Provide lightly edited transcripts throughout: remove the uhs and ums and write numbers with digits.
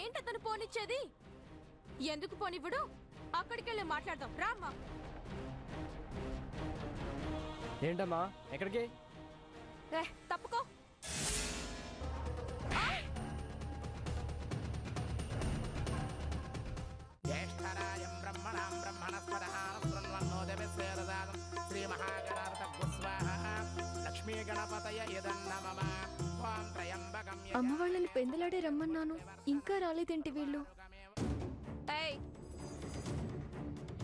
ఏంటతను పోనిచ్చేది? ఎందుకు పోనివ్వడు? అక్కడికెళ్ళి మాట్లాడదాం రామ్మా. ఏంటమ్మా ఎక్కడికి? తప్పుకో. అమ్మ వాళ్ళని పెందలాడే రమ్మన్నాను, ఇంకా రాలేదేంటి వీళ్ళు?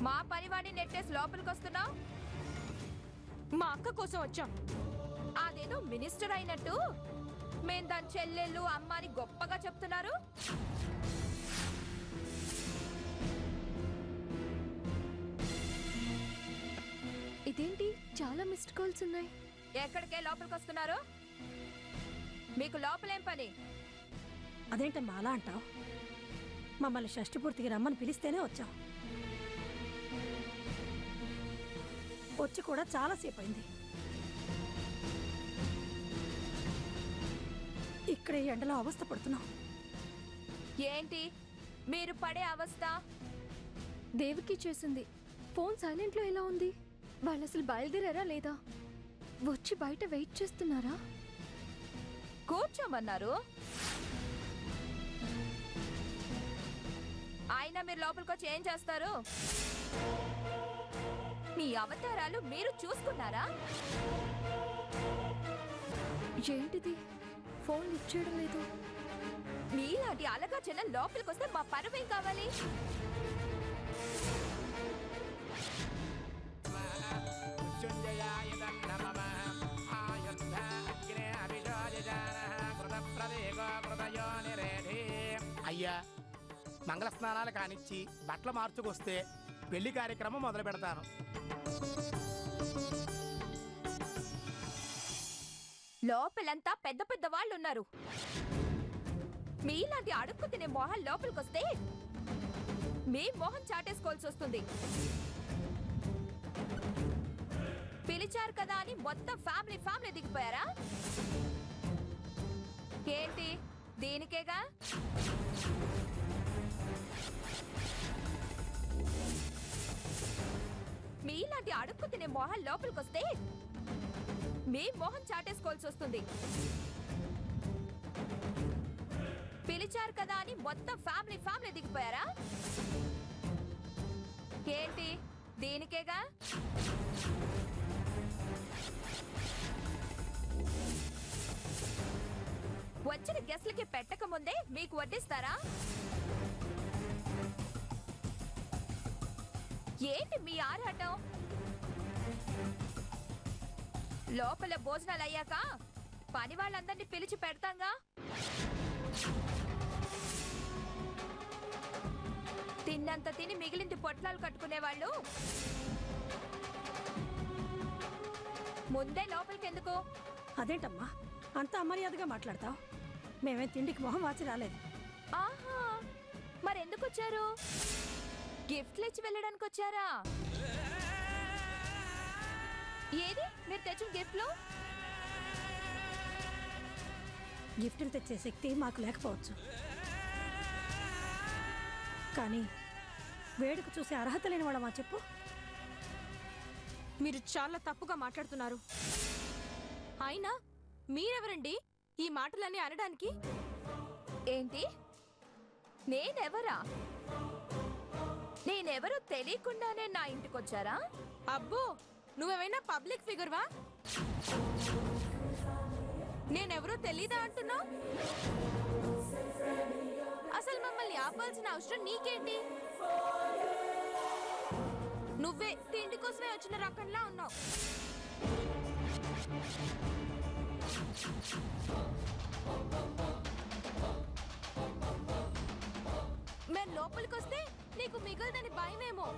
మా పనివాడిని నెట్టేసి లోపలికి వస్తున్నావు? మా అక్క కోసం వచ్చాం. అదేదో మినిస్టర్ అయినట్టు మేం దాని చెల్లెళ్ళు అమ్మ అని గొప్పగా చెప్తున్నారు. ఇదేంటి చాలా మిస్డ్ కాల్స్ ఉన్నాయి? ఎక్కడికే లోపలికి వస్తున్నారు? మీకు లోపలేం పని? అదేంటమ్మా అలా అంటావు? మమ్మల్ని షష్టి పూర్తికి రమ్మని పిలిస్తేనే వచ్చాం. వచ్చి కూడా చాలాసేపు అయింది. ఇక్కడ ఎండలో అవస్థ పడుతున్నాం. ఏంటి మీరు పడే అవస్థ? దేవికి చేసింది. ఫోన్ సైలెంట్లో ఎలా ఉంది? వాళ్ళు అసలు బయలుదేరారా లేదా? వచ్చి బయట వెయిట్ చేస్తున్నారా? కూర్చోమన్నారు. అయినా మీరు లోపలికి వచ్చి ఏం చేస్తారు? మీ అవతారాలు మీరు చూసుకున్నారా? ఏంటిది? ఫోన్ లిఫ్ట్ చేయడం లేదు. మీలాంటి అలగా చిన్న లోపలికి వస్తే మా పరువేం కావాలి? అయ్యా మంగళ స్నానాలు కానిచ్చి బట్టలు మార్చుకొస్తే పెళ్లి కార్యక్రమం మొదలు పెడతాను. లోపలంతా పెద్ద పెద్ద వాళ్ళు ఉన్నారు. మీలాంటి అడుక్కు తినే మొహం లోపలికొస్తే మీ మొహం చాటేసుకోవాల్సి వస్తుంది. పిలిచారు కదా అని మొత్తం ఫ్యామిలీ దిగిపోయారా? ఏంటి దీనికేగా? మీలాంటి అడుక్కు తినే మొహం లోపలికొస్తే మీ మొహం చాటేసుకోవాల్సి వస్తుంది. పిలిచారు కదా అని మొత్తం ఫ్యామిలీ దిగిపోయారా? ఏంటి దీనికేగా? వచ్చిన గెస్ట్లకి పెట్టక ముందే మీకు వడ్డిస్తారా? ఏంటి మీ ఆరాటం? లోపల భోజనాలు అయ్యాక పని వాళ్ళందరినీ పిలిచి పెడతాంగా. తిన్నంత తిని మిగిలింది పొట్లాలు కట్టుకునే వాళ్ళు ముందే లోపలికెందుకు? అదేంటమ్మా అంత అమర్యాదగా మాట్లాడతావు? మేమే తిండికి మొహం వాచి రాలేదు. ఆహా, మరెందుకు వచ్చారు? గిఫ్ట్లు ఇచ్చి వెళ్ళడానికి వచ్చారా? ఏది మీరు తెచ్చిన గిఫ్ట్లు? గిఫ్టులు తెచ్చే శక్తి మాకు లేకపోవచ్చు, కానీ వేడుక చూసే అర్హత లేని వాళ్ళమా చెప్పు? మీరు చాలా తప్పుగా మాట్లాడుతున్నారు. అయినా మీరెవరండి ఈ మాటలన్నీ అనడానికి? ఏంటి నేనెవరా? నేనెవరో తెలియకుండానే నా ఇంటికొచ్చారా? అబ్బో, నువ్వేమైనా పబ్లిక్ ఫిగర్వా? నేనెవరో తెలీదా అంటున్నావు? అసలు మమ్మల్ని ఆపాల్సిన అవసరం నీకేంటి? నువ్వే తిండి కోసమే వచ్చిన రకంలా ఉన్నావు. మేము లోపలికి వస్తే నీకు మిగలదని భయమేమో.